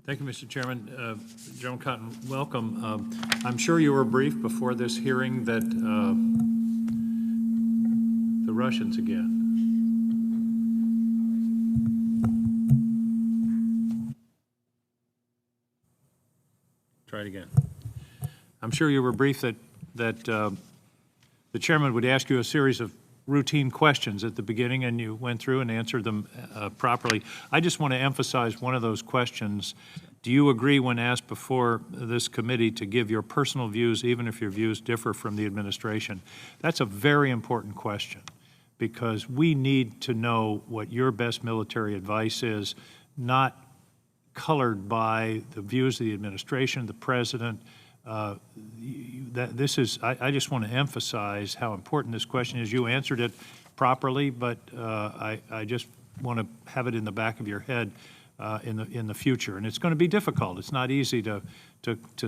Thank you, Mr. Chairman. General Cotton, welcome. I'm sure you were briefed before this hearing that the Russians again. Try it again. I'm sure you were briefed that the chairman would ask you a series of routine questions at the beginning, and you went through and answered them properly. I just want to emphasize one of those questions. Do you agree, when asked before this committee, to give your personal views, even if your views differ from the administration? That's a very important question, because we need to know what your best military advice is, not colored by the views of the administration, the president. I just want to emphasize how important this question is. You answered it properly, but I just want to have it in the back of your head in the future. And it's going to be difficult. It's not easy to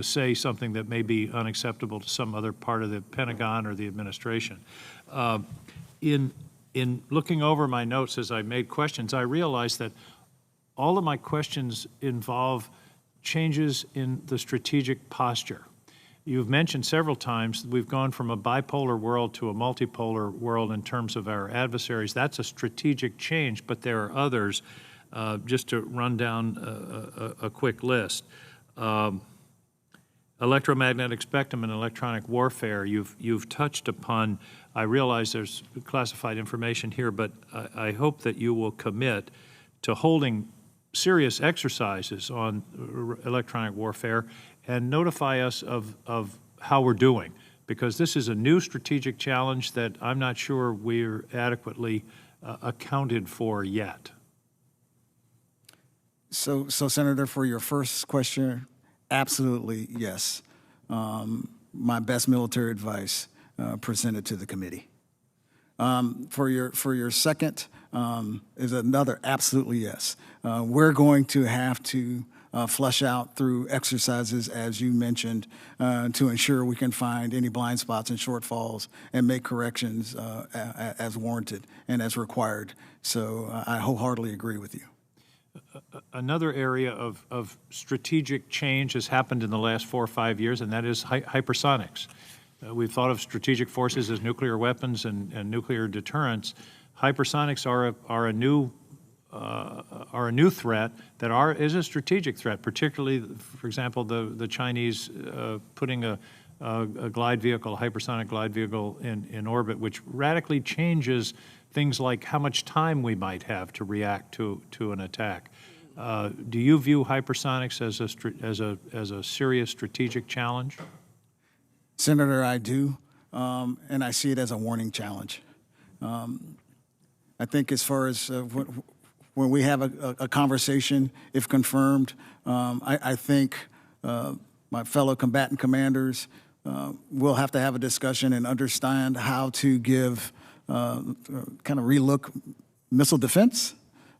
say something that may be unacceptable to some other part of the Pentagon or the administration. In looking over my notes as I made questions, I realized that all of my questions involve changes in the strategic posture. You've mentioned several times that we've gone from a bipolar world to a multipolar world in terms of our adversaries. That's a strategic change, but there are others. Just to run down a quick list. Electromagnetic spectrum and electronic warfare, you've touched upon. I realize there's classified information here, but I hope that you will commit to holding serious exercises on electronic warfare and notify us of how we're doing, because this is a new strategic challenge that I'm not sure we're adequately accounted for yet. So, Senator, for your first question, absolutely yes. My best military advice presented to the committee. For your second is another absolutely yes. We're going to have to flesh out through exercises, as you mentioned, to ensure we can find any blind spots and shortfalls and make corrections as warranted and as required. So I wholeheartedly agree with you. Another area of strategic change has happened in the last 4 or 5 years, and that is hypersonics. We've thought of strategic forces as nuclear weapons and nuclear deterrence. Hypersonics are a new threat that is a strategic threat, particularly, for example, the Chinese putting a hypersonic glide vehicle in orbit, which radically changes things like how much time we might have to react to an attack. Do you view hypersonics as a serious strategic challenge? Senator, I do, and I see it as a warning challenge. I think as far as when we have a conversation, if confirmed, I think my fellow combatant commanders will have to have a discussion and understand how to give kind of relook missile defense,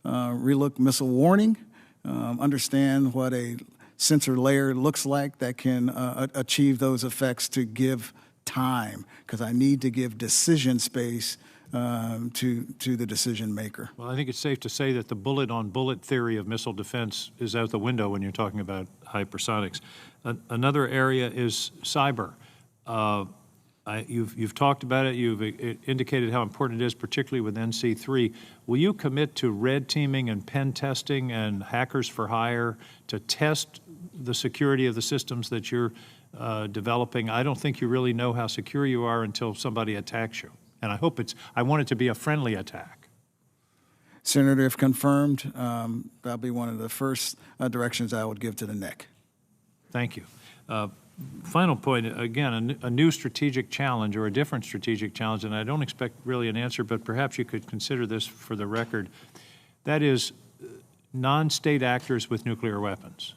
relook missile warning, understand what a sensor layer looks like that can achieve those effects, to give time, because I need to give decision space to the decision maker. Well, I think it's safe to say that the bullet-on-bullet theory of missile defense is out the window when you're talking about hypersonics. Another area is cyber. You've talked about it. You've indicated how important it is, particularly with NC3. Will you commit to red teaming and pen testing and hackers for hire to test the security of the systems that you're developing? I don't think you really know how secure you are until somebody attacks you. And I want it to be a friendly attack. Senator, if confirmed, that'll be one of the first directions I would give to the NEC. Thank you. Final point, again, a new strategic challenge, or a different strategic challenge, and I don't expect really an answer, but perhaps you could consider this for the record. That is non-state actors with nuclear weapons.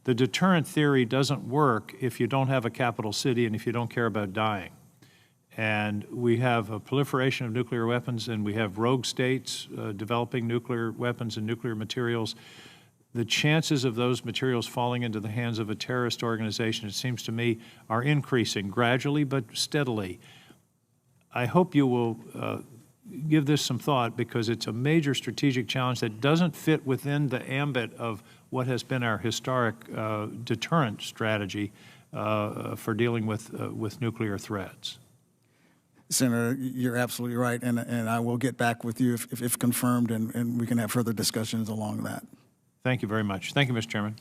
The deterrent theory doesn't work if you don't have a capital city and if you don't care about dying. And we have a proliferation of nuclear weapons, and we have rogue states developing nuclear weapons and nuclear materials. The chances of those materials falling into the hands of a terrorist organization, it seems to me, are increasing gradually but steadily. I hope you will give this some thought, because it's a major strategic challenge that doesn't fit within the ambit of what has been our historic deterrent strategy for dealing with nuclear threats. Senator, you're absolutely right, and I will get back with you if confirmed, and we can have further discussions along that. Thank you very much. Thank you, Mr. Chairman.